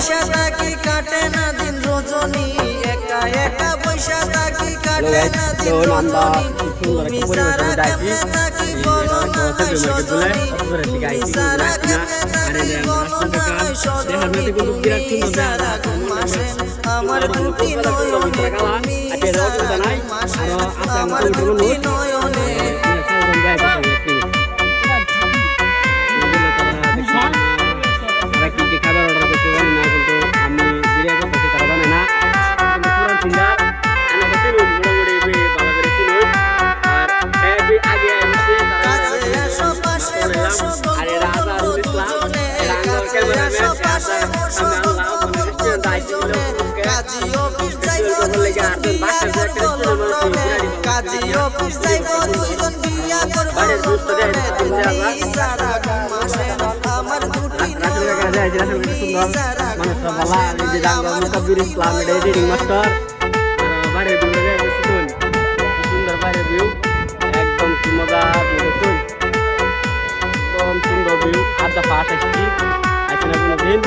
বৈশা থাকি কাটে না দিন রজনী একা একা বৈশা থাকি কাটে না দিন রজনী তুমি সারা কেমনে থাকি বলো না সজনী তুমি সারা কেমনে থাকি বলো না সজনী তুমি সারা ঘুম আসে আমার দুটি নয়নে তুমি সারা ঘুম আসে আমার দুটি নয়নে খাবার অর্ডার করতে জানি না কিন্তু আমি বিরিয়ানি করতেছি তারা জানে না কিন্তু পুরান সিঙ্গার আমাকে চিনুন মোটামুটি ভালো করে চিনুন আর আগে আসছে আর এরা আজারুল ইসলাম এরা আমার একদম কি মজা সুন্দর ভিউ আর দা পাশ আসছি কোনো দিন